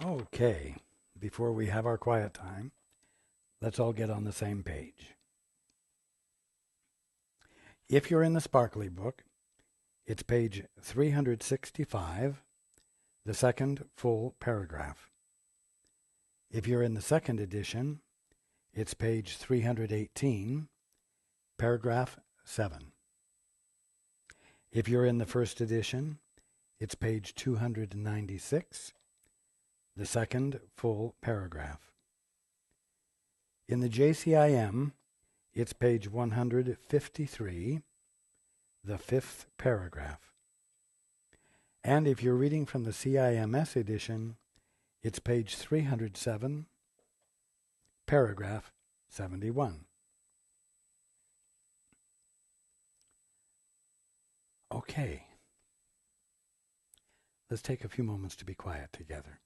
Okay, before we have our quiet time, let's all get on the same page. If you're in the Sparkly book, it's page 365, the second full paragraph. If you're in the second edition, it's page 318, paragraph 7. If you're in the first edition, it's page 296, the second full paragraph. In the JCIM, it's page 153, the fifth paragraph. And if you're reading from the CIMS edition, it's page 307, paragraph 71. Okay. Let's take a few moments to be quiet together.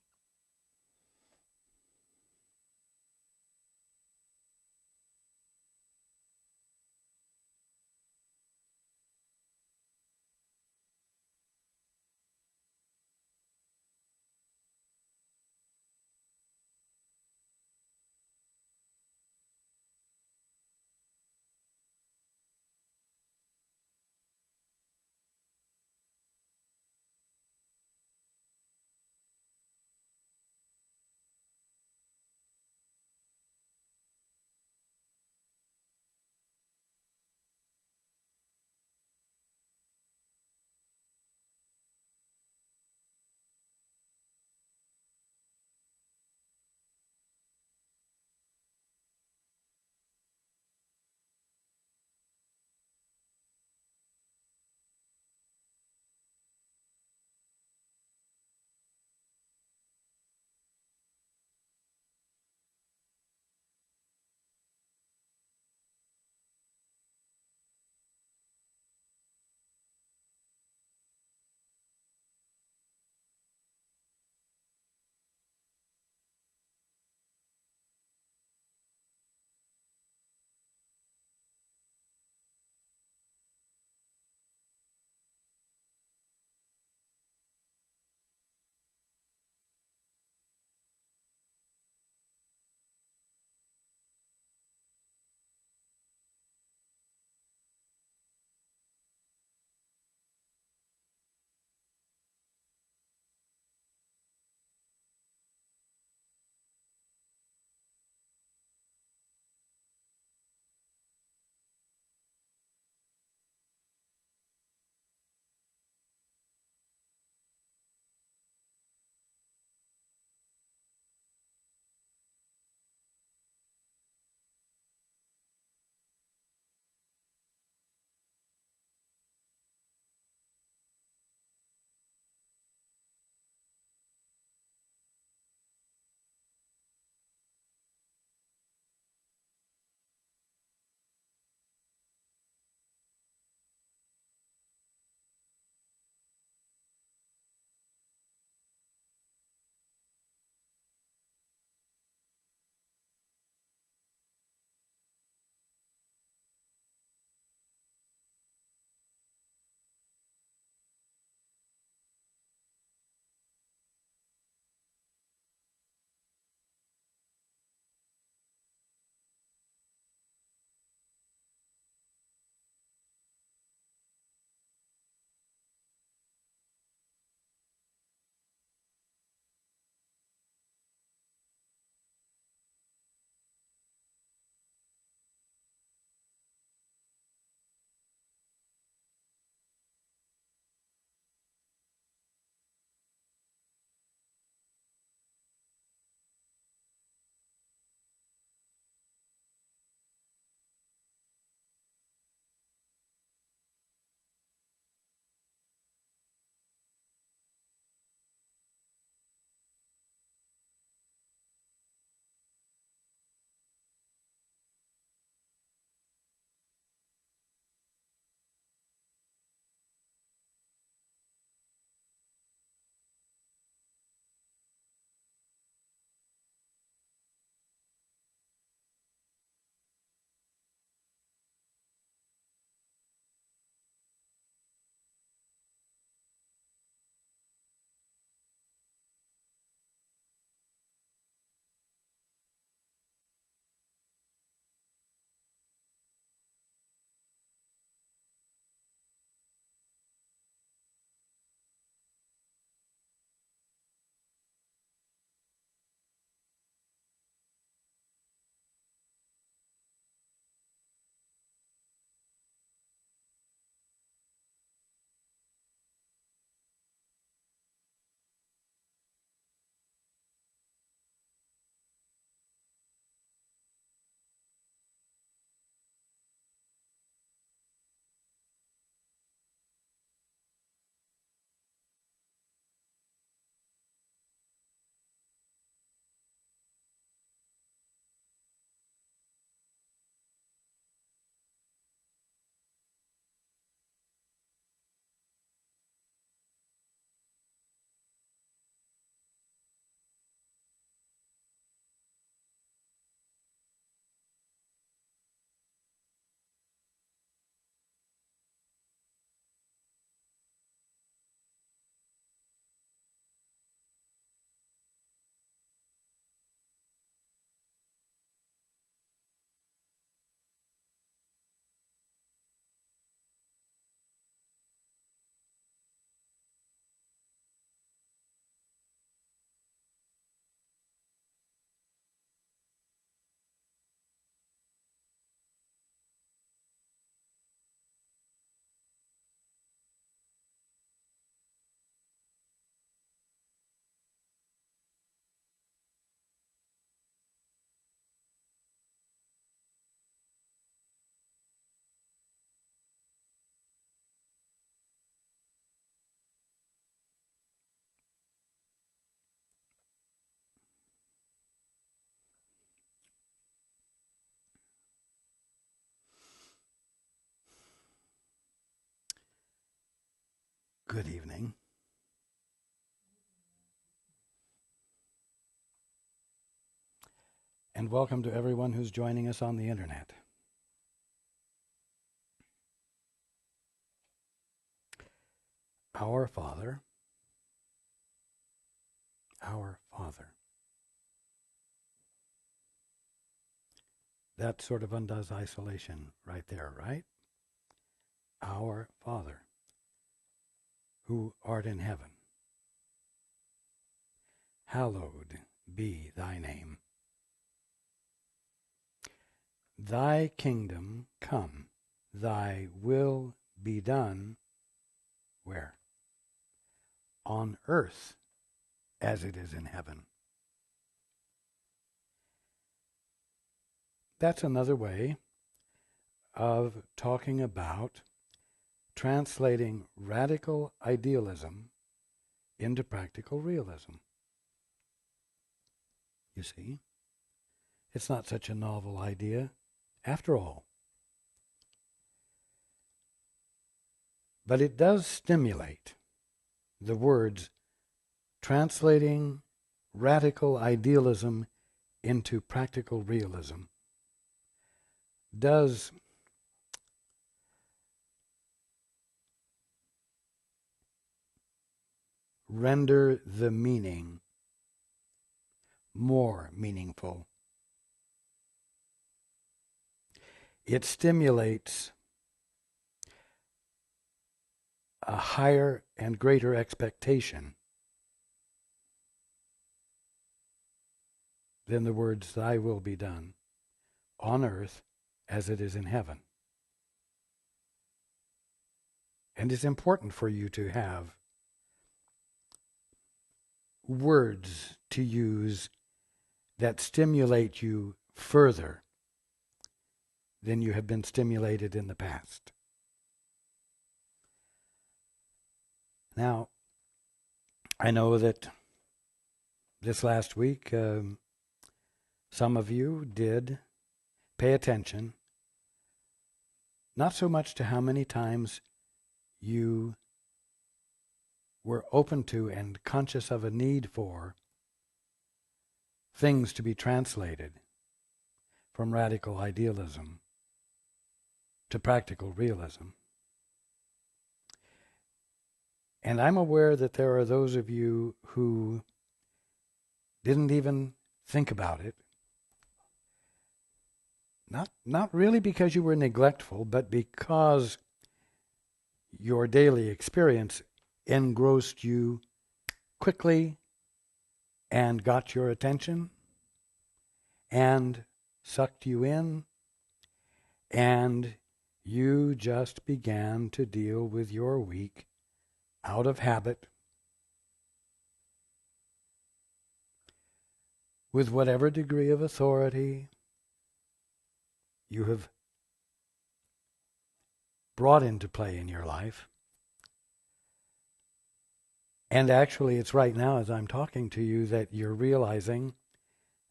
Good evening. And welcome to everyone who's joining us on the internet. Our Father. That sort of undoes isolation right there, right? Our Father, who art in heaven, hallowed be thy name. Thy kingdom come, thy will be done, where? On earth as it is in heaven. That's another way of talking about translating radical idealism into practical realism. You see, it's not such a novel idea after all. But it does stimulate the words translating radical idealism into practical realism does render the meaning more meaningful. It stimulates a higher and greater expectation than the words, thy will be done on earth as it is in heaven. And it's important for you to have words to use that stimulate you further than you have been stimulated in the past. Now, I know that this last week, some of you did pay attention, not so much to how many times you were open to and conscious of a need for things to be translated from radical idealism to practical realism. And I'm aware that there are those of you who didn't even think about it. Not really because you were neglectful, but because your daily experience engrossed you quickly and got your attention and sucked you in, and you just began to deal with your week out of habit with whatever degree of authority you have brought into play in your life. And actually, it's right now as I'm talking to you that you're realizing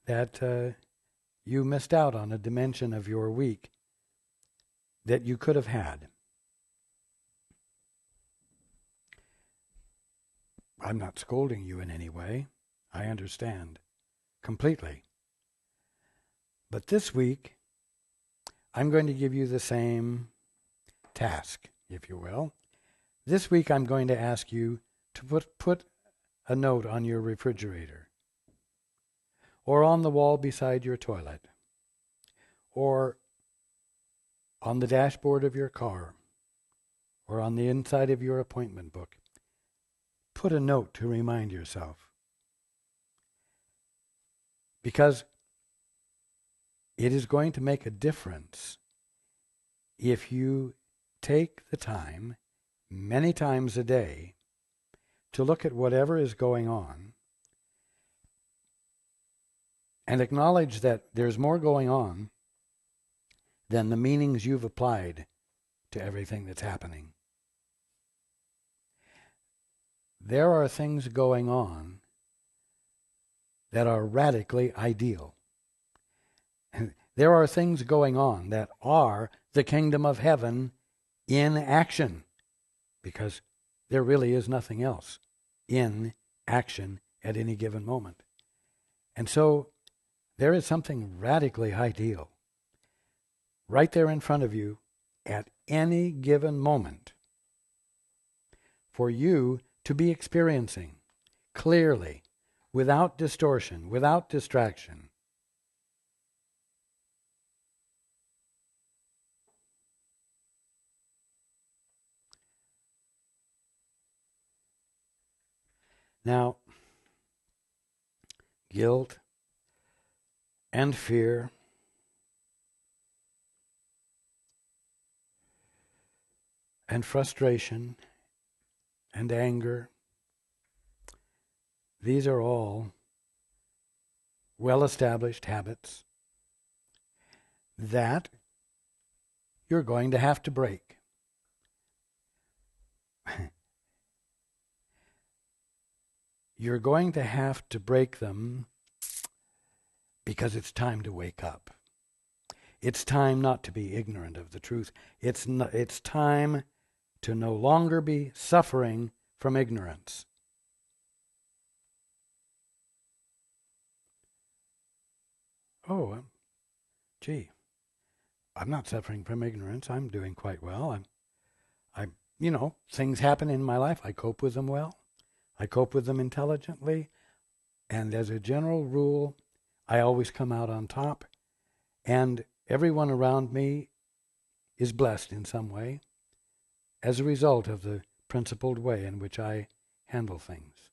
that you missed out on a dimension of your week that you could have had. I'm not scolding you in any way. I understand completely. But this week, I'm going to give you the same task, if you will. This week, I'm going to ask you to put a note on your refrigerator, or on the wall beside your toilet, or on the dashboard of your car, or on the inside of your appointment book. Put a note to remind yourself. Because it is going to make a difference if you take the time, many times a day, to look at whatever is going on and acknowledge that there's more going on than the meanings you've applied to everything that's happening. There are things going on that are radically ideal. There are things going on that are the kingdom of heaven in action, because there really is nothing else in action at any given moment. And so there is something radically ideal right there in front of you at any given moment for you to be experiencing clearly, without distortion, without distraction. Now, guilt and fear and frustration and anger, these are all well-established habits that you're going to have to break. You're going to have to break them because it's time to wake up. It's time not to be ignorant of the truth. It's time to no longer be suffering from ignorance. Oh, gee, I'm not suffering from ignorance. I'm doing quite well. Things happen in my life. I cope with them well. I cope with them intelligently. And as a general rule, I always come out on top. And everyone around me is blessed in some way as a result of the principled way in which I handle things.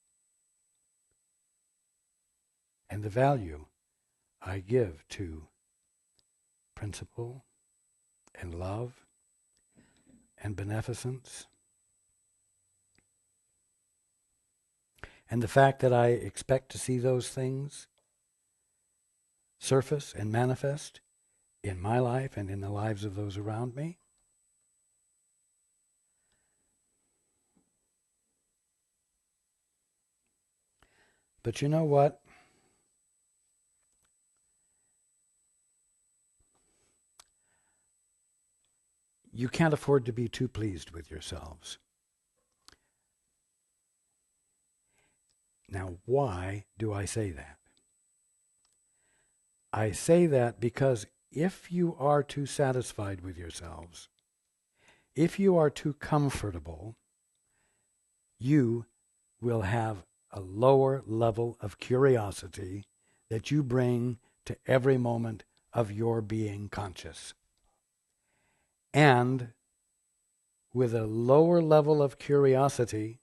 And the value I give to principle and love and beneficence. And the fact that I expect to see those things surface and manifest in my life and in the lives of those around me. But you know what? You can't afford to be too pleased with yourselves. Now, why do I say that? I say that because if you are too satisfied with yourselves, if you are too comfortable, you will have a lower level of curiosity that you bring to every moment of your being conscious. And with a lower level of curiosity,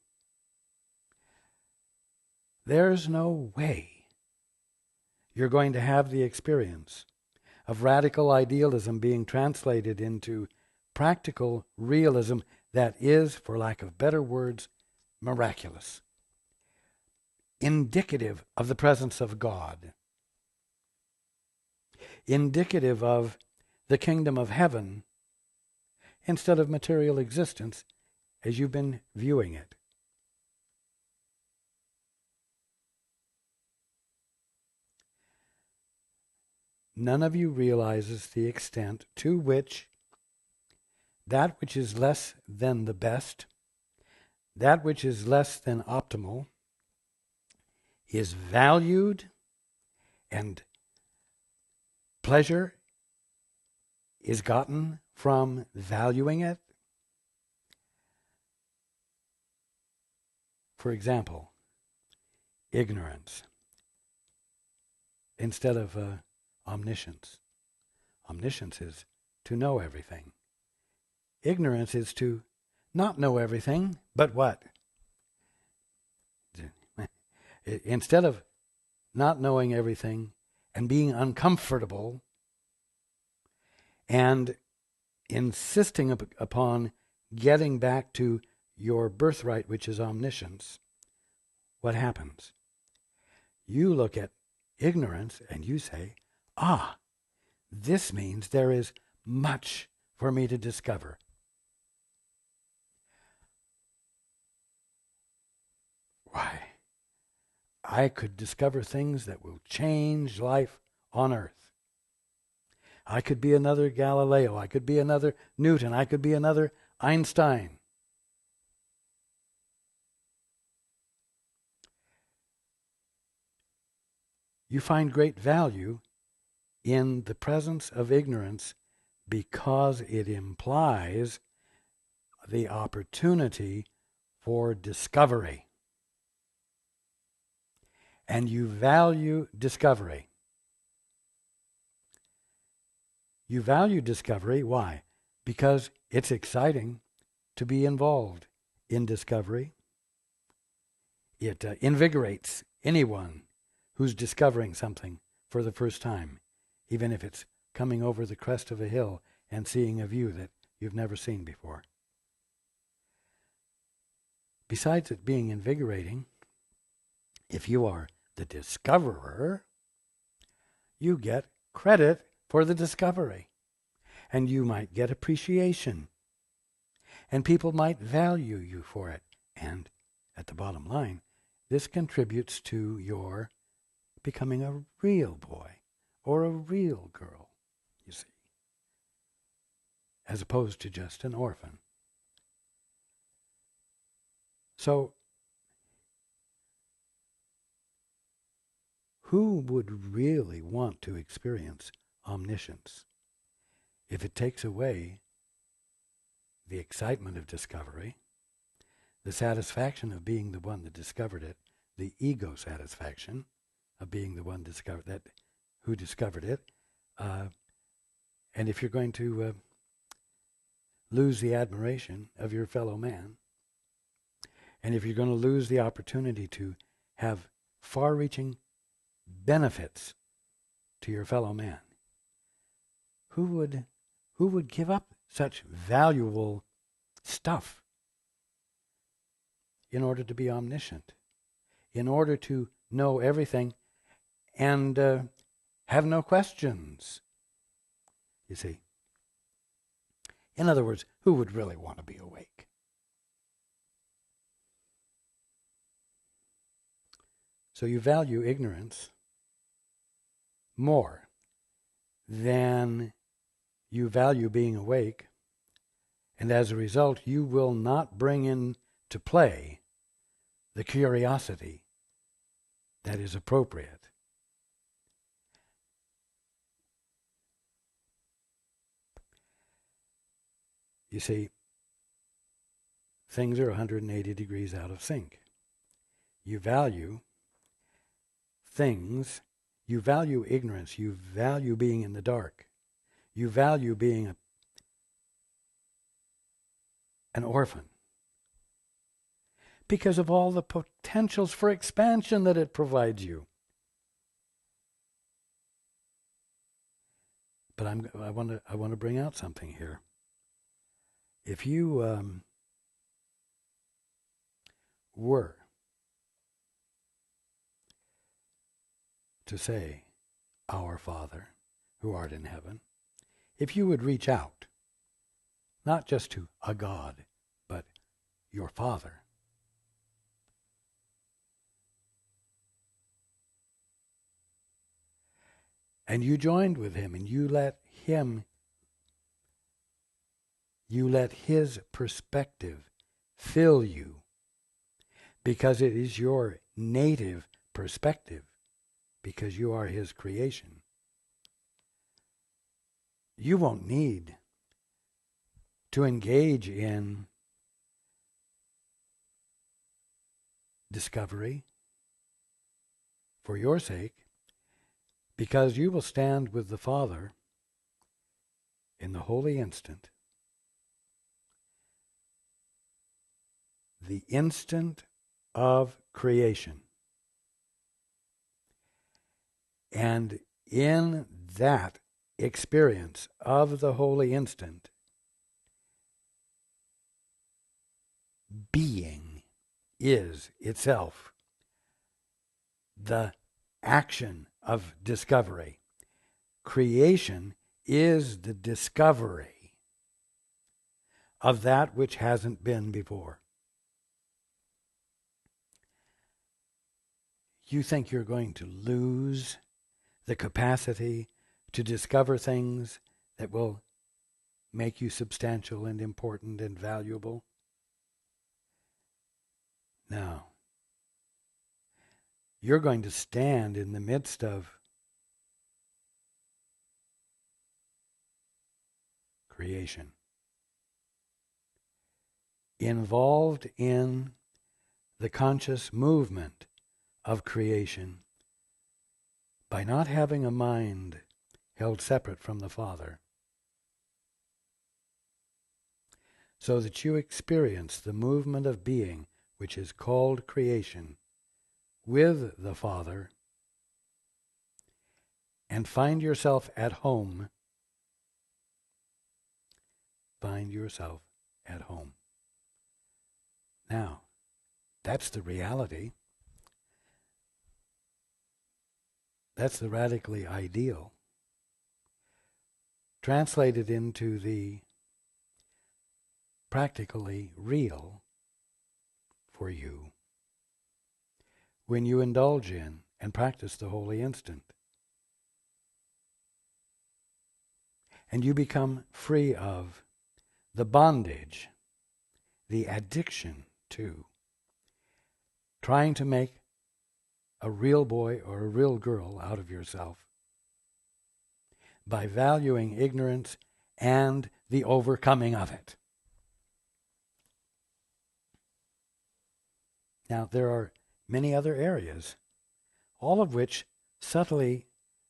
there's no way you're going to have the experience of radical idealism being translated into practical realism that is, for lack of better words, miraculous, indicative of the presence of God, indicative of the kingdom of heaven instead of material existence as you've been viewing it. None of you realizes the extent to which that which is less than the best, that which is less than optimal, is valued, and pleasure is gotten from valuing it. For example, ignorance instead of omniscience. Omniscience is to know everything. Ignorance is to not know everything, but what? Instead of not knowing everything and being uncomfortable and insisting upon getting back to your birthright, which is omniscience, what happens? You look at ignorance and you say, this means there is much for me to discover. Why? I could discover things that will change life on earth. I could be another Galileo. I could be another Newton. I could be another Einstein. You find great value in the presence of ignorance because it implies the opportunity for discovery. And you value discovery. You value discovery. Why? Because it's exciting to be involved in discovery. It invigorates anyone who's discovering something for the first time, even if it's coming over the crest of a hill and seeing a view that you've never seen before. Besides it being invigorating, if you are the discoverer, you get credit for the discovery, and you might get appreciation, and people might value you for it. And at the bottom line, this contributes to your becoming a real boy or a real girl, you see, as opposed to just an orphan. So, who would really want to experience omniscience if it takes away the excitement of discovery, the satisfaction of being the one that discovered it, the ego satisfaction of being the one who discovered it, and if you're going to lose the admiration of your fellow man, and if you're going to lose the opportunity to have far-reaching benefits to your fellow man, who would give up such valuable stuff in order to be omniscient, in order to know everything and have no questions? You see. In other words, who would really want to be awake? So you value ignorance more than you value being awake, and as a result, you will not bring into play the curiosity that is appropriate. You see, things are 180 degrees out of sync. You value things, you value ignorance, you value being in the dark, you value being an orphan because of all the potentials for expansion that it provides you. But I want to bring out something here. If you were to say, "Our Father, who art in heaven," if you would reach out, not just to a God, but your Father, and you joined with him and you let his perspective fill you, because it is your native perspective, because you are his creation. You won't need to engage in discovery for your sake, because you will stand with the Father in the holy instant, the instant of creation. And in that experience of the holy instant, being is itself the action of discovery. Creation is the discovery of that which hasn't been before. You think you're going to lose the capacity to discover things that will make you substantial and important and valuable? No. you're going to stand in the midst of creation, involved in the conscious movement of creation by not having a mind held separate from the Father, so that you experience the movement of being, which is called creation, with the Father, and find yourself at home. Find yourself at home. Now, that's the reality. That's the radically ideal. Translated into the practically real for you when you indulge in and practice the holy instant. And you become free of the bondage, the addiction to trying to make a real boy or a real girl out of yourself by valuing ignorance and the overcoming of it. Now, there are many other areas, all of which subtly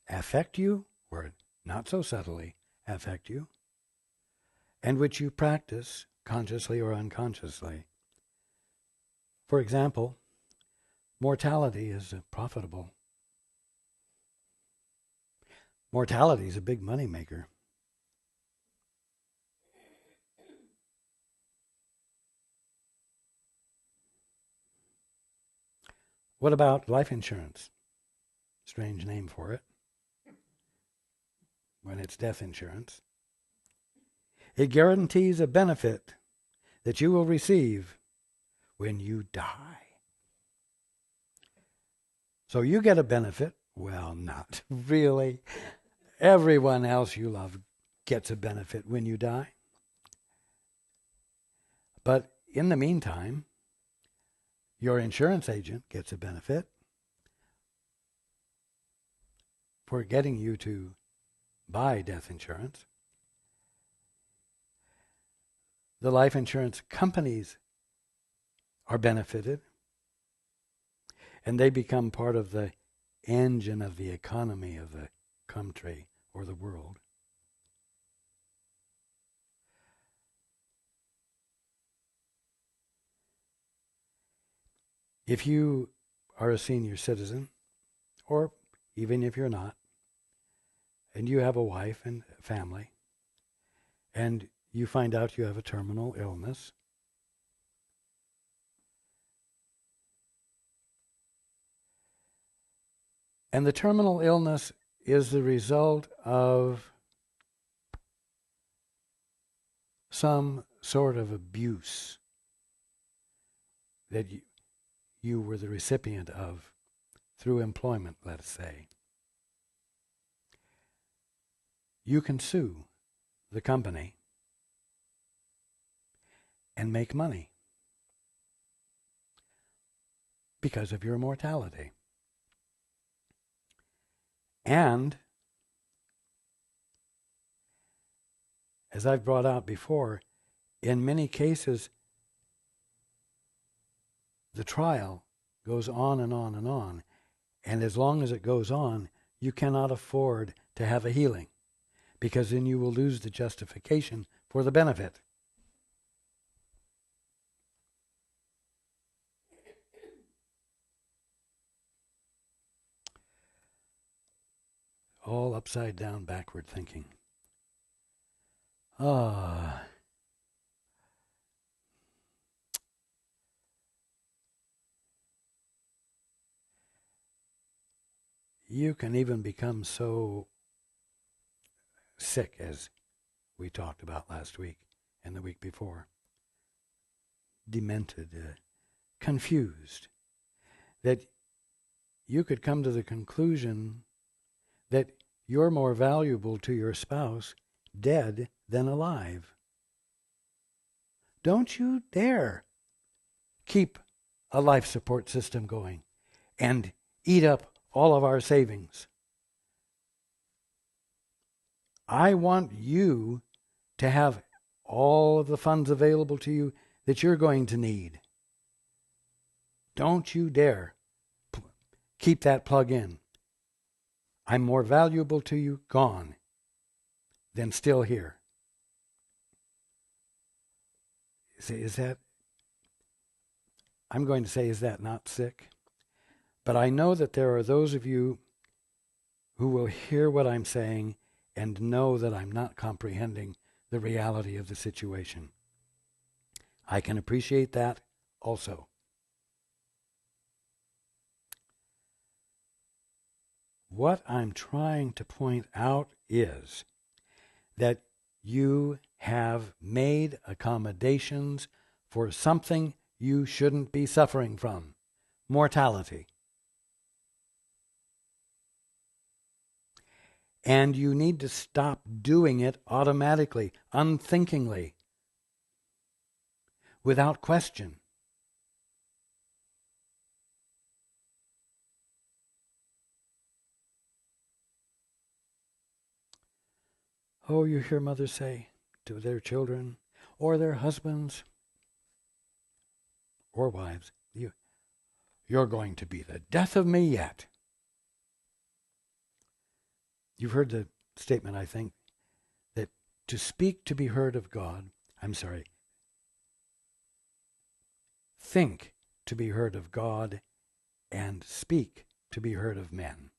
affect you, or not so subtly affect you, and which you practice consciously or unconsciously. For example, mortality is profitable. Mortality is a big money maker. What about life insurance? Strange name for it, when it's death insurance. It guarantees a benefit that you will receive when you die. So you get a benefit. Well, not really. Everyone else you love gets a benefit when you die. But in the meantime, your insurance agent gets a benefit for getting you to buy death insurance. The life insurance companies are benefited, and they become part of the engine of the economy of the country or the world. If you are a senior citizen, or even if you're not, and you have a wife and family, and you find out you have a terminal illness, and the terminal illness is the result of some sort of abuse that you were the recipient of through employment, let's say. You can sue the company and make money because of your mortality. And, as I've brought out before, in many cases, the trial goes on and on and on. And as long as it goes on, you cannot afford to have a healing, because then you will lose the justification for the benefit. All upside down, backward thinking. You can even become so sick, as we talked about last week and the week before, demented, confused, that you could come to the conclusion that you're more valuable to your spouse dead than alive. Don't you dare keep a life support system going and eat up all of our savings. I want you to have all of the funds available to you that you're going to need. Don't you dare keep that plug in. I'm more valuable to you gone than still here. Is that, I'm going to say, is that not sick? But I know that there are those of you who will hear what I'm saying and know that I'm not comprehending the reality of the situation. I can appreciate that also. What I'm trying to point out is that you have made accommodations for something you shouldn't be suffering from: mortality. And you need to stop doing it automatically, unthinkingly, without question. Oh, you hear mothers say to their children or their husbands or wives, you're going to be the death of me yet. You've heard the statement, I think, that to speak to be heard of God, think to be heard of God and speak to be heard of men.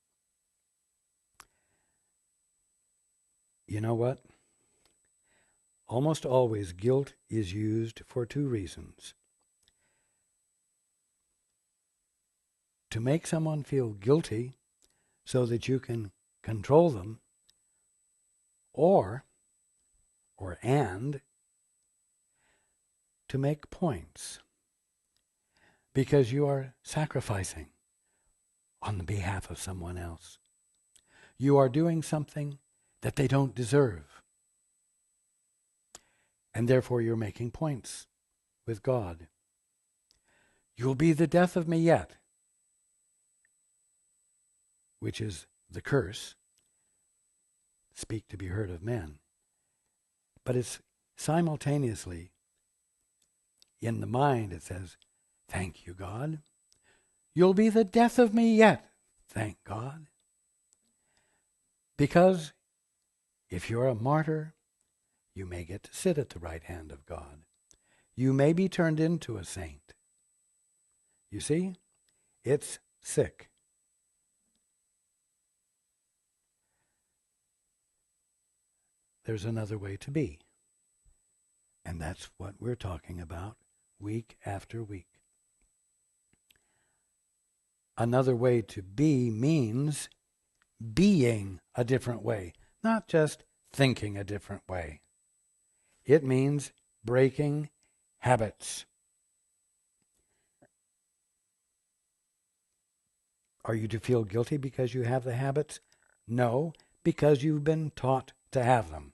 You know what? Almost always guilt is used for two reasons: to make someone feel guilty so that you can control them, and to make points, because you are sacrificing on the behalf of someone else. You are doing something that they don't deserve, and therefore you're making points with God. You'll be the death of me yet, which is the curse. Speak to be heard of men. But it's simultaneously, in the mind it says, thank you, God. You'll be the death of me yet, thank God. Because if you're a martyr, you may get to sit at the right hand of God. You may be turned into a saint. You see, it's sick. There's another way to be. And that's what we're talking about week after week. Another way to be means being a different way, not just thinking a different way. It means breaking habits. Are you to feel guilty because you have the habits? No, because you've been taught to have them.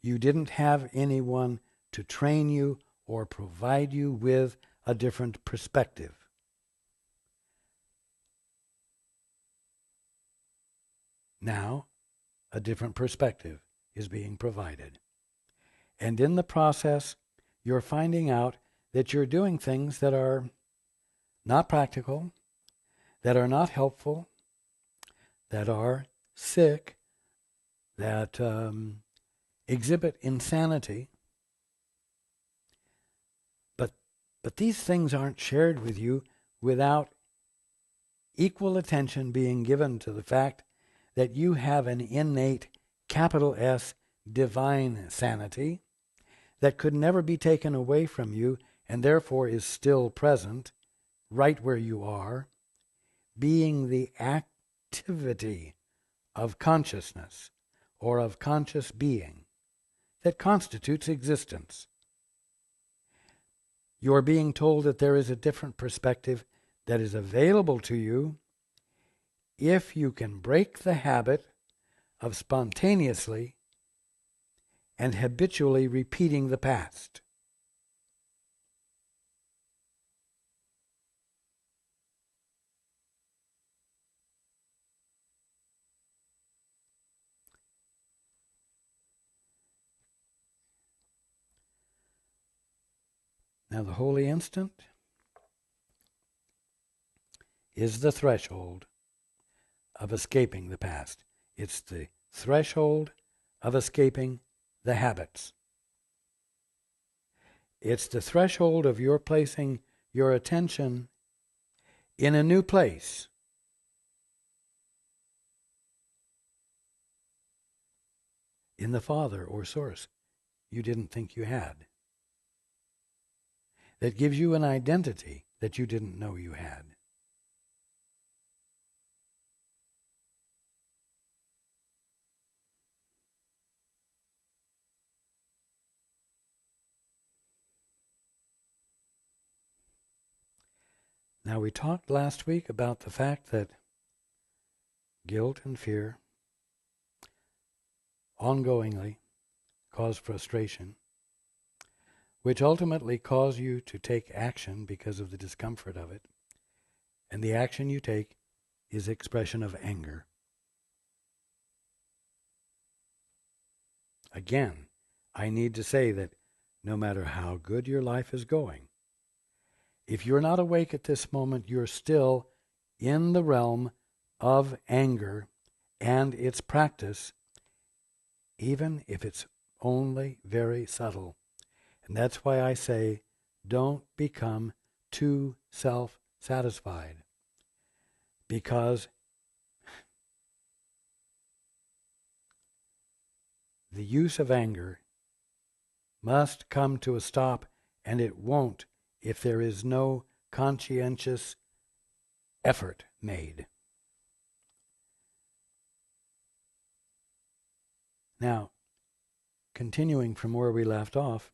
You didn't have anyone to train you or provide you with a different perspective. Now, a different perspective is being provided. And in the process, you're finding out that you're doing things that are not practical, that are not helpful, that are sick, that exhibit insanity. But these things aren't shared with you without equal attention being given to the fact that you have an innate, capital S, divine sanity that could never be taken away from you and therefore is still present right where you are, being the activity of consciousness or of conscious being that constitutes existence. You are being told that there is a different perspective that is available to you if you can break the habit of spontaneously and habitually repeating the past. Now the holy instant is the threshold of escaping the past. It's the threshold of escaping the habits. It's the threshold of your placing your attention in a new place. In the Father or Source you didn't think you had. That gives you an identity that you didn't know you had. Now we talked last week about the fact that guilt and fear ongoingly cause frustration, which ultimately cause you to take action because of the discomfort of it. And the action you take is expression of anger. Again, I need to say that no matter how good your life is going, if you're not awake at this moment, you're still in the realm of anger and its practice, even if it's only very subtle. And that's why I say, don't become too self-satisfied. Because the use of anger must come to a stop, and it won't if there is no conscientious effort made. Now, continuing from where we left off,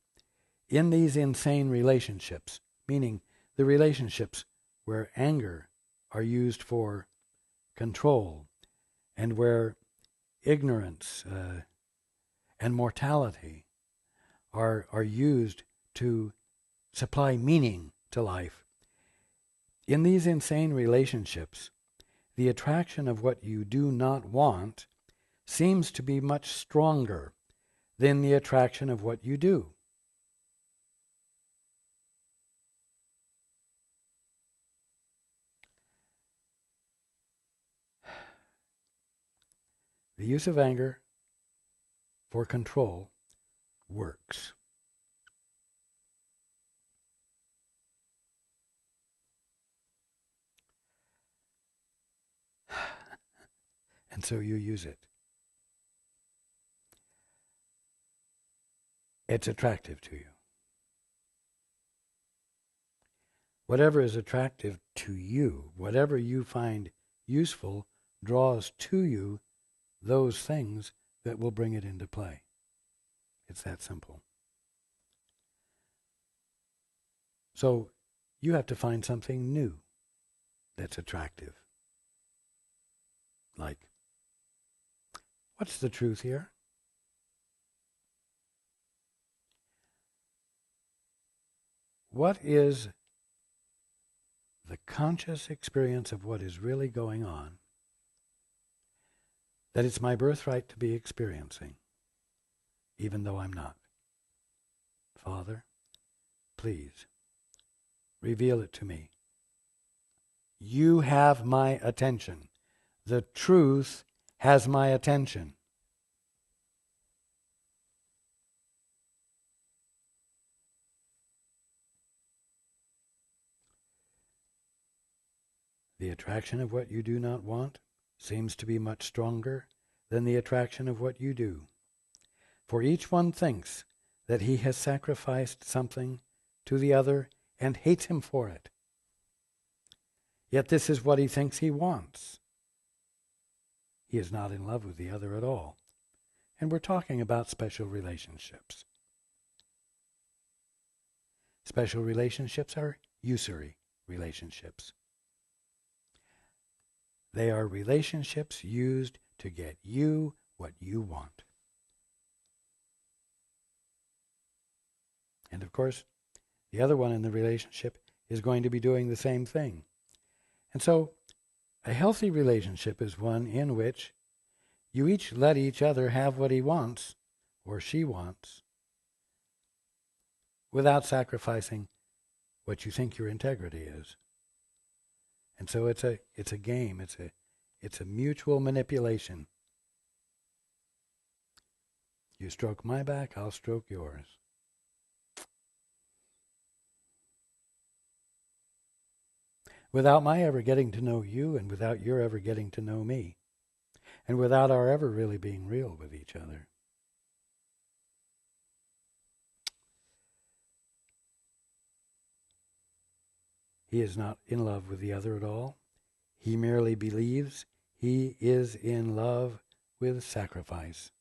in these insane relationships, meaning the relationships where anger are used for control and where ignorance and mortality are used to supply meaning to life. In these insane relationships, the attraction of what you do not want seems to be much stronger than the attraction of what you do. The use of anger for control works. And so you use it. It's attractive to you. Whatever is attractive to you, whatever you find useful, draws to you those things that will bring it into play. It's that simple. So you have to find something new that's attractive. Like, what's the truth here? What is the conscious experience of what is really going on that it's my birthright to be experiencing, even though I'm not? Father, please, reveal it to me. You have my attention. The truth has my attention. The attraction of what you do not want seems to be much stronger than the attraction of what you do. For each one thinks that he has sacrificed something to the other and hates him for it. Yet this is what he thinks he wants. He is not in love with the other at all. And we're talking about special relationships. Special relationships are usury relationships. They are relationships used to get you what you want. And of course, the other one in the relationship is going to be doing the same thing. And so, a healthy relationship is one in which you each let each other have what he wants or she wants without sacrificing what you think your integrity is. And so it's a game. It's a mutual manipulation. You stroke my back, I'll stroke yours. Without my ever getting to know you, and without your ever getting to know me, and without our ever really being real with each other. He is not in love with the other at all. He merely believes he is in love with sacrifice.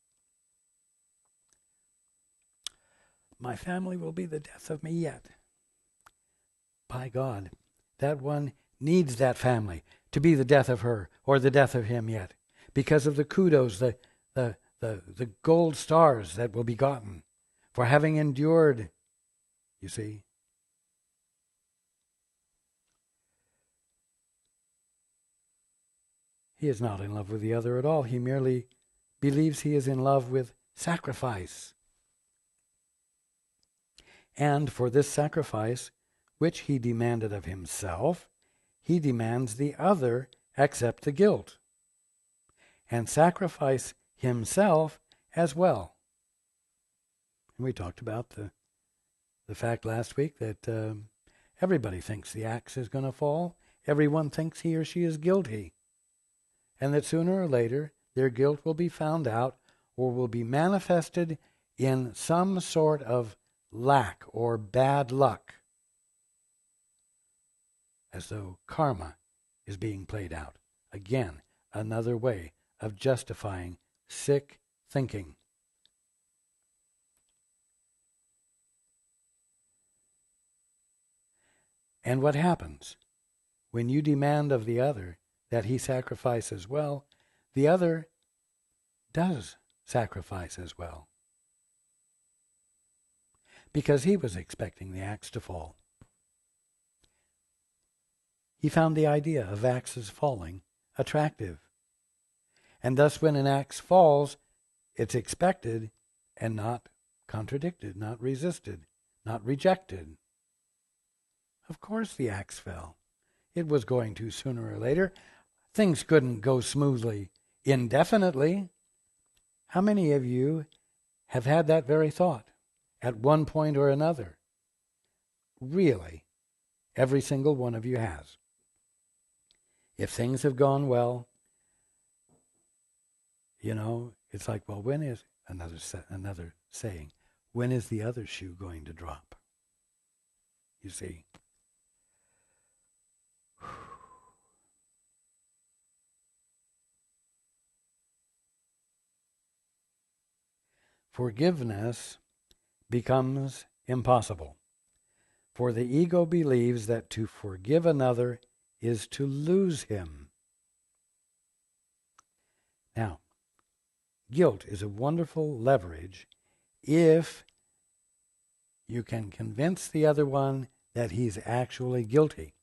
My family will be the death of me yet. By God, that one needs that family to be the death of her or the death of him yet, because of the kudos, the gold stars that will be gotten for having endured, you see. He is not in love with the other at all. He merely believes he is in love with sacrifice. And for this sacrifice, which he demanded of himself, he demands the other accept the guilt and sacrifice himself as well. And we talked about the fact last week that everybody thinks the axe is going to fall. Everyone thinks he or she is guilty. And that sooner or later their guilt will be found out or will be manifested in some sort of lack or bad luck, as though karma is being played out. Again, another way of justifying sick thinking. And what happens when you demand of the other that he sacrifice as well? The other does sacrifice as well, because he was expecting the axe to fall. He found the idea of axes falling attractive. And thus when an axe falls, it's expected and not contradicted, not resisted, not rejected. Of course the axe fell. It was going to sooner or later. Things couldn't go smoothly indefinitely. How many of you have had that very thought at one point or another? Really, every single one of you has. If things have gone well, you know, it's like, well, when is, another saying, when is the other shoe going to drop? You see. Forgiveness becomes impossible, for the ego believes that to forgive another is to lose him. Now, guilt is a wonderful leverage if you can convince the other one that he's actually guilty.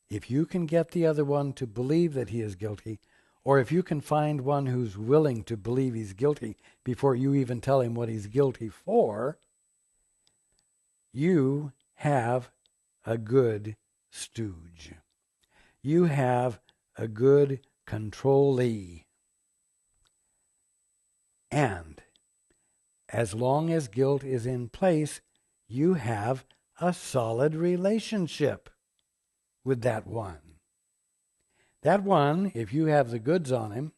If you can get the other one to believe that he is guilty, or if you can find one who's willing to believe he's guilty before you even tell him what he's guilty for, you have a good stooge. You have a good controllee. And as long as guilt is in place, you have a solid relationship with that one. That one, if you have the goods on him,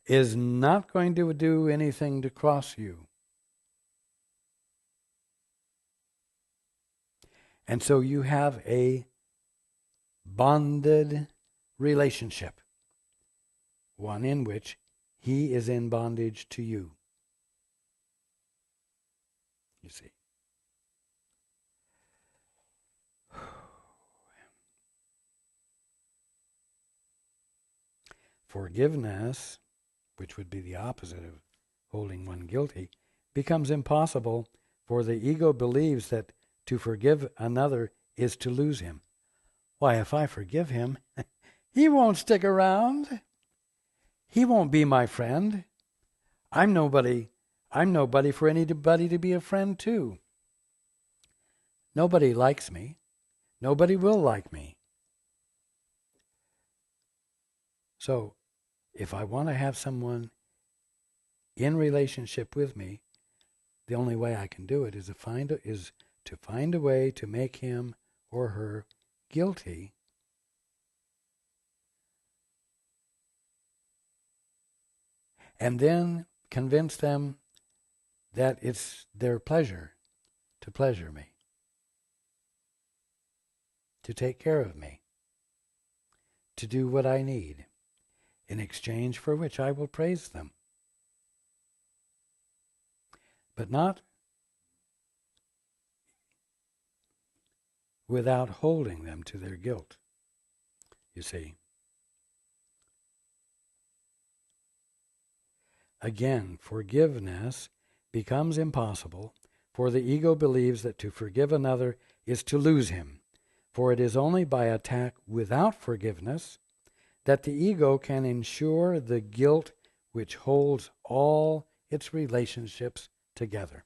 is not going to do anything to cross you. And so you have a bonded relationship, one in which he is in bondage to you. You see. Forgiveness, which would be the opposite of holding one guilty, becomes impossible, for the ego believes that to forgive another is to lose him. Why, if I forgive him, he won't stick around. He won't be my friend. I'm nobody for anybody to be a friend to. Nobody likes me. Nobody will like me. So if I want to have someone in relationship with me, the only way I can do it is to find a way to make him or her guilty and then convince them that it's their pleasure to pleasure me, to take care of me, to do what I need, in exchange for which I will praise them. But not without holding them to their guilt, you see. Again, forgiveness becomes impossible, for the ego believes that to forgive another is to lose him, for it is only by attack without forgiveness that the ego can ensure the guilt which holds all its relationships together.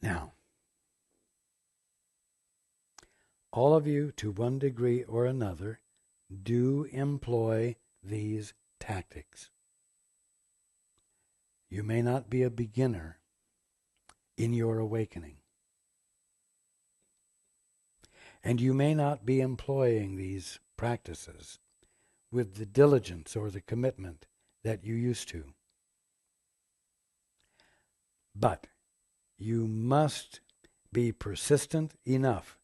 Now, all of you, to one degree or another, do employ these tactics. You may not be a beginner in your awakening, and you may not be employing these practices with the diligence or the commitment that you used to. But you must be persistent enough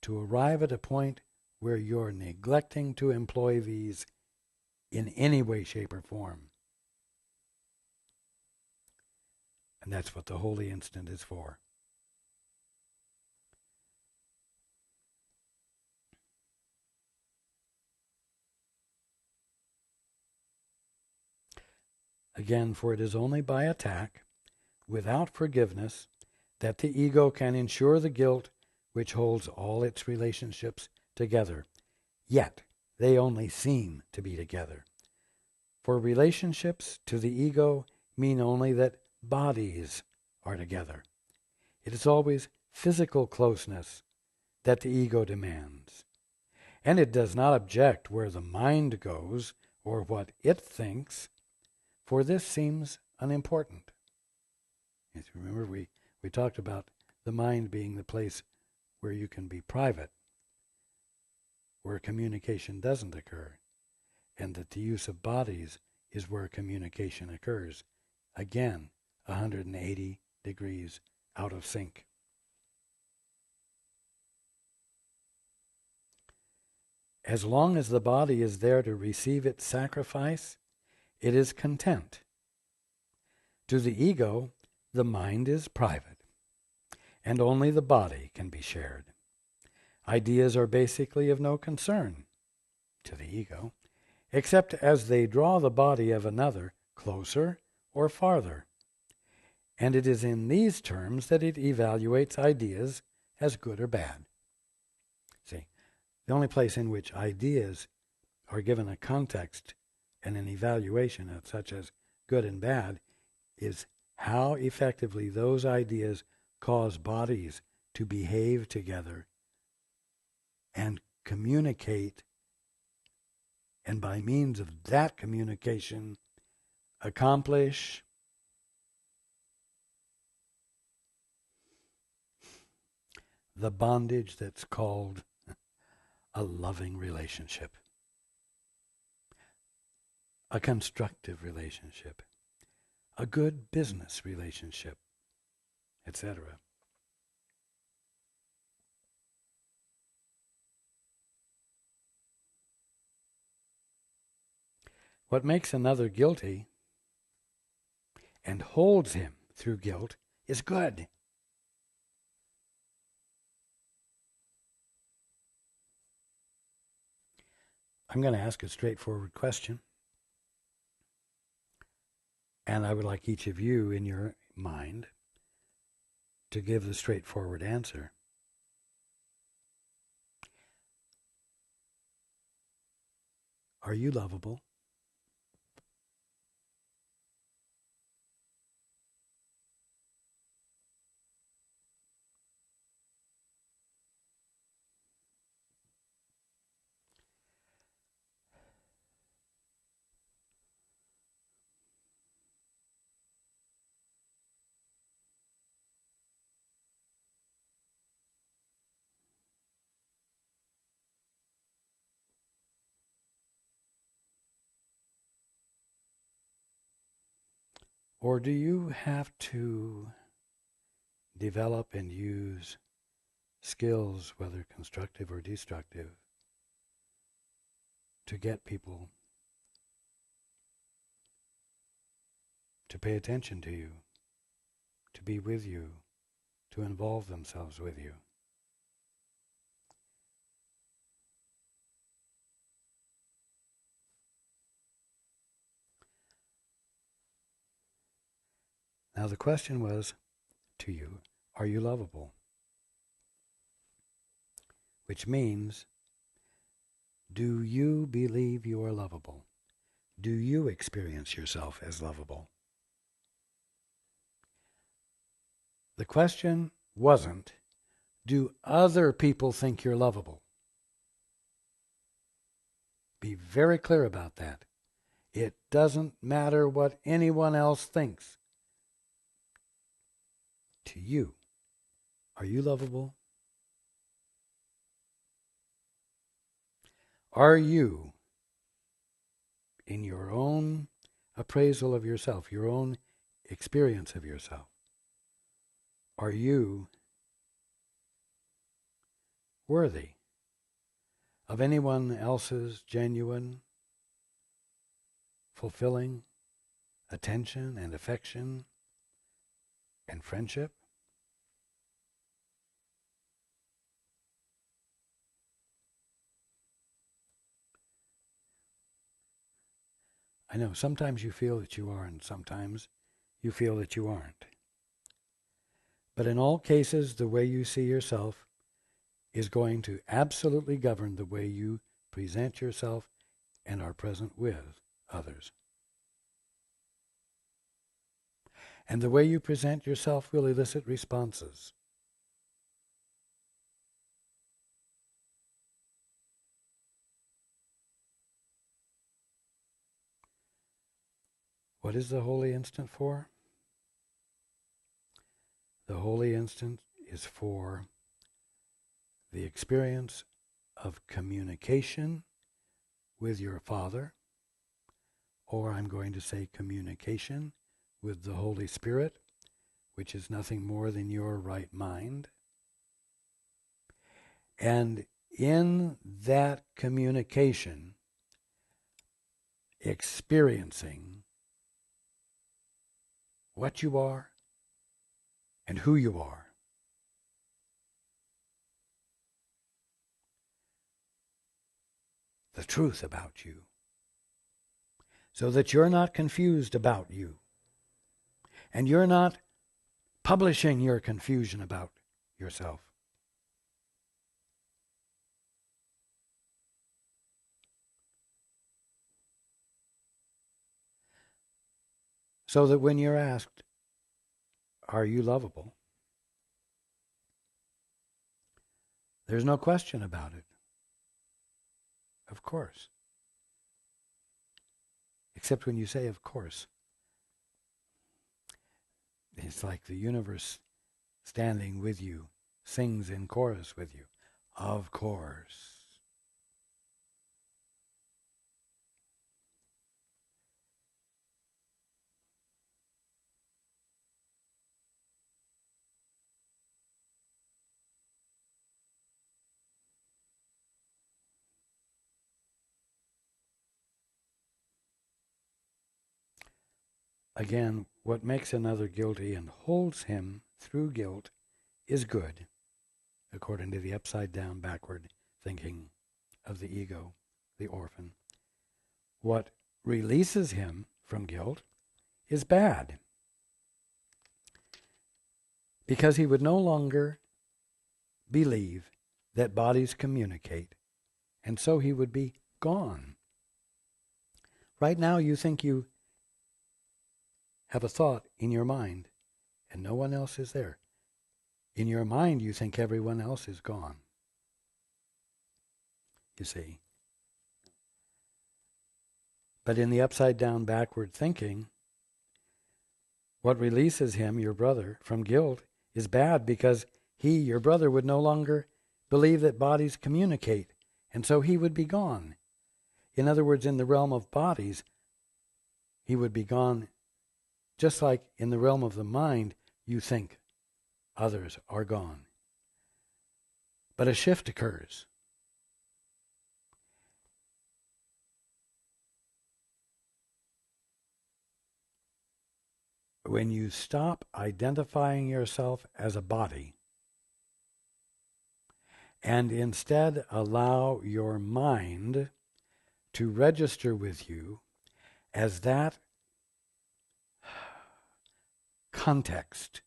to arrive at a point where you're neglecting to employ these in any way, shape, or form. And that's what the holy instant is for. Again, for it is only by attack, without forgiveness, that the ego can ensure the guilt which holds all its relationships together. Yet, they only seem to be together. For relationships to the ego mean only that bodies are together. It is always physical closeness that the ego demands. And it does not object where the mind goes or what it thinks, for this seems unimportant. As you remember, we talked about the mind being the place where you can be private, where communication doesn't occur, and that the use of bodies is where communication occurs. Again, 180 degrees out of sync. As long as the body is there to receive its sacrifice, it is content. To the ego, the mind is private, and only the body can be shared. Ideas are basically of no concern to the ego, except as they draw the body of another closer or farther. And it is in these terms that it evaluates ideas as good or bad. See, the only place in which ideas are given a context and an evaluation of such as good and bad is how effectively those ideas cause bodies to behave together and communicate, and by means of that communication accomplish the bondage that's called a loving relationship, a constructive relationship, a good business relationship, etc. What makes another guilty and holds him through guilt is good. I'm going to ask a straightforward question, and I would like each of you in your mind to give the straightforward answer. Are you lovable? Or do you have to develop and use skills, whether constructive or destructive, to get people to pay attention to you, to be with you, to involve themselves with you? Now the question was to you, are you lovable? Which means, do you believe you are lovable? Do you experience yourself as lovable? The question wasn't, do other people think you're lovable? Be very clear about that. It doesn't matter what anyone else thinks. To you, are you lovable? Are you, in your own appraisal of yourself, your own experience of yourself, are you worthy of anyone else's genuine, fulfilling attention and affection and friendship? I know sometimes you feel that you are, and sometimes you feel that you aren't. But in all cases, the way you see yourself is going to absolutely govern the way you present yourself and are present with others. And the way you present yourself will elicit responses. What is the holy instant for? The holy instant is for the experience of communication with your Father, or I'm going to say communication with the Holy Spirit, which is nothing more than your right mind. And in that communication, experiencing what you are and who you are. The truth about you, so that you're not confused about you, and you're not publishing your confusion about yourself. So that when you're asked, are you lovable? There's no question about it. Of course. Except when you say of course. It's like the universe standing with you, sings in chorus with you. Of course. Again, what makes another guilty and holds him through guilt is good, according to the upside down, backward thinking of the ego, the orphan. What releases him from guilt is bad, because he would no longer believe that bodies communicate, and so he would be gone Right now you think you have a thought in your mind and no one else is there. In your mind you think everyone else is gone. You see. But in the upside down backward thinking, what releases him, your brother, from guilt is bad because he, your brother, would no longer believe that bodies communicate, and so he would be gone. In other words, in the realm of bodies, he would be gone, just like in the realm of the mind, you think others are gone. But a shift occurs. When you stop identifying yourself as a body and instead allow your mind to register with you as that context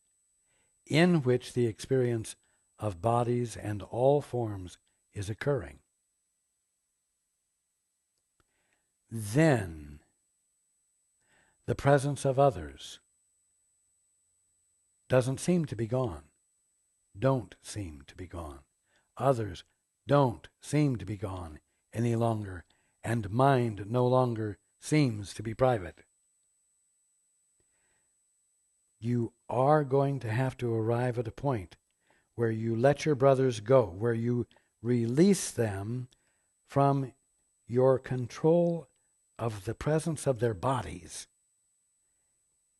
in which the experience of bodies and all forms is occurring, then the presence of others doesn't seem to be gone, don't seem to be gone. Others don't seem to be gone any longer, and mind no longer seems to be private. You are going to have to arrive at a point where you let your brothers go, where you release them from your control of the presence of their bodies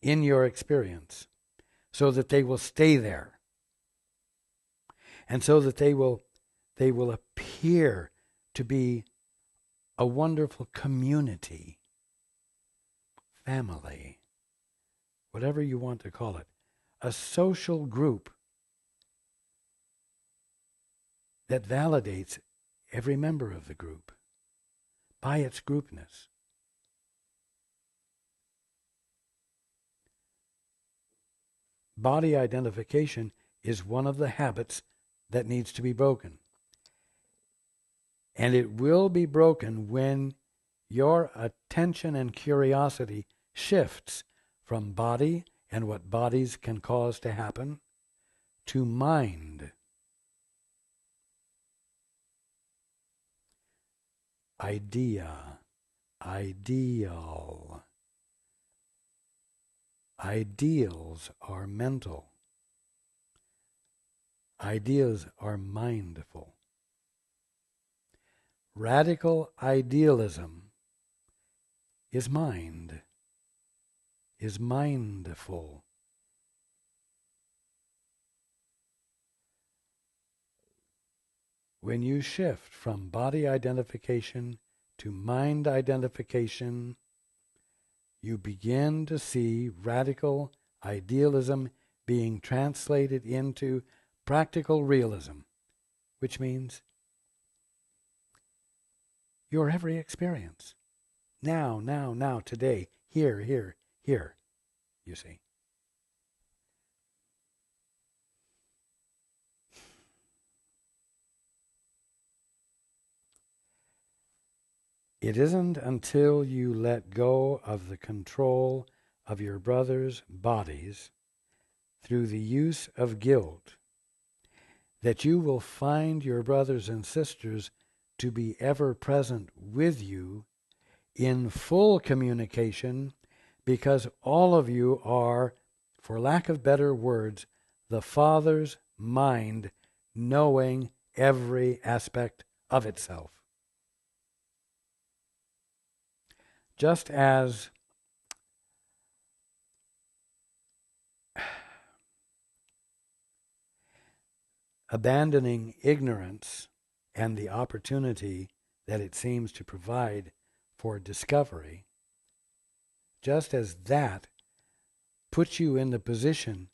in your experience, so that they will stay there, and so that they will appear to be a wonderful community, family, whatever you want to call it, a social group that validates every member of the group by its groupness. Body identification is one of the habits that needs to be broken. And it will be broken when your attention and curiosity shifts from body and what bodies can cause to happen to mind. Idea, ideal. Ideals are mental. Ideas are mindful. Radical idealism is mind, is mindful. When you shift from body identification to mind identification, you begin to see radical idealism being translated into practical realism, which means your every experience. Now, today, here, you see. It isn't until you let go of the control of your brothers' bodies through the use of guilt that you will find your brothers and sisters to be ever present with you in full communication, because all of you are, for lack of better words, the Father's mind knowing every aspect of itself. Just as abandoning ignorance and the opportunity that it seems to provide for discovery, just as that puts you in the position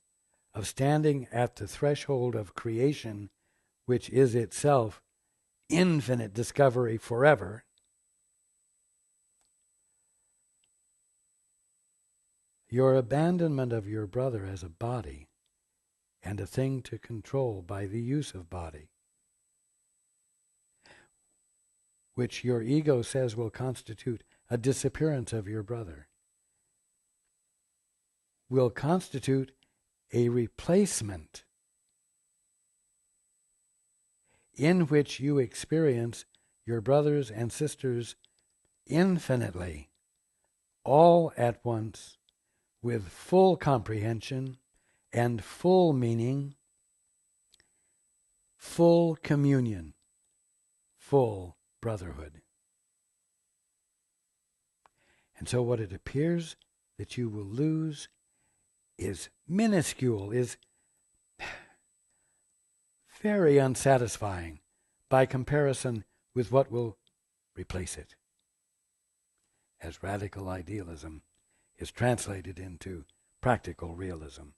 of standing at the threshold of creation, which is itself infinite discovery forever, your abandonment of your brother as a body and a thing to control by the use of body, which your ego says will constitute a disappearance of your brother, will constitute a replacement in which you experience your brothers and sisters infinitely, all at once, with full comprehension and full meaning, full communion, full brotherhood. And so what it appears that you will lose is minuscule, is very unsatisfying by comparison with what will replace it, as radical idealism is translated into practical realism.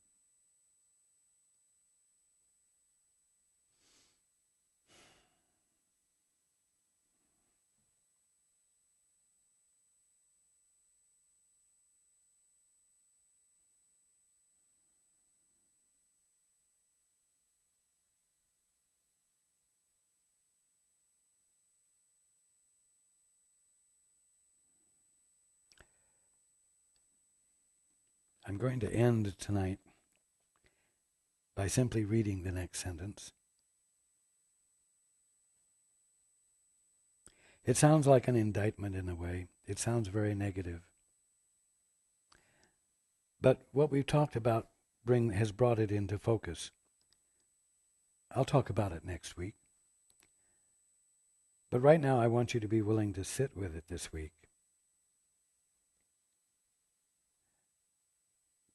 I'm going to end tonight by simply reading the next sentence. It sounds like an indictment in a way. It sounds very negative. But what we've talked about has brought it into focus. I'll talk about it next week. But right now I want you to be willing to sit with it this week.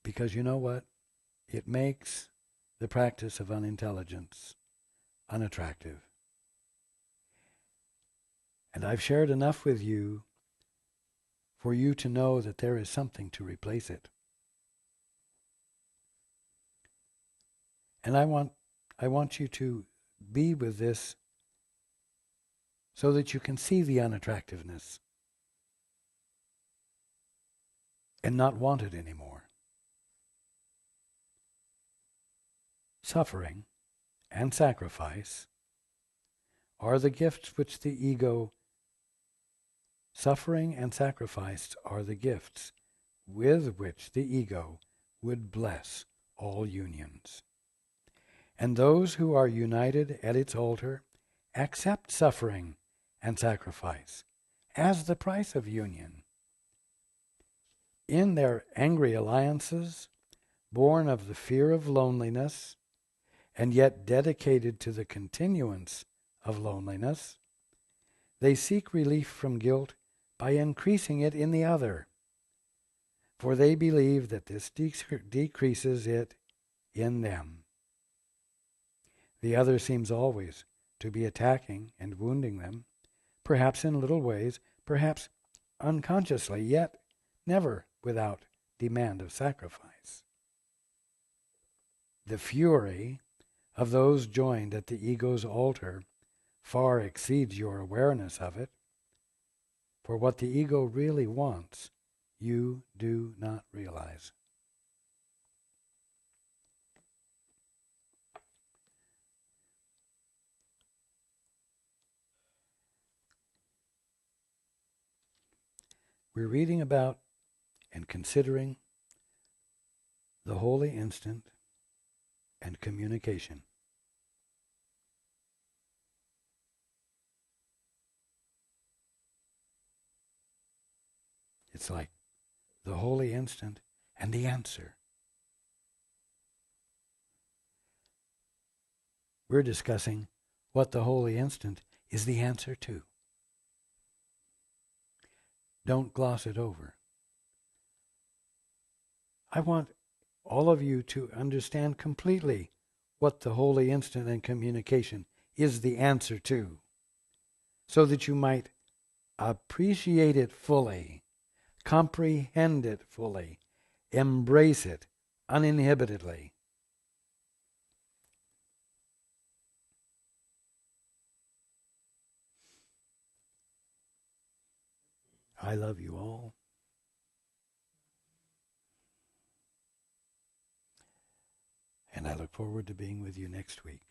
Because you know what? It makes the practice of unintelligence unattractive. And I've shared enough with you for you to know that there is something to replace it. And I want you to be with this so that you can see the unattractiveness and not want it anymore. Suffering and sacrifice are the gifts which the ego, suffering and sacrifice are the gifts with which the ego would bless all unions. And those who are united at its altar accept suffering and sacrifice as the price of union. In their angry alliances, born of the fear of loneliness, and yet dedicated to the continuance of loneliness, they seek relief from guilt by increasing it in the other, for they believe that this decreases it in them. The other seems always to be attacking and wounding them, perhaps in little ways, perhaps unconsciously, yet never without demand of sacrifice. The fury of those joined at the ego's altar far exceeds your awareness of it, for what the ego really wants, you do not realize. We're reading about and considering the holy instant and communication. It's like the holy instant and the answer. We're discussing what the holy instant is the answer to. Don't gloss it over. I want all of you to understand completely what the holy instant and communication is the answer to, so that you might appreciate it fully, comprehend it fully, embrace it uninhibitedly. I love you all. And I look forward to being with you next week.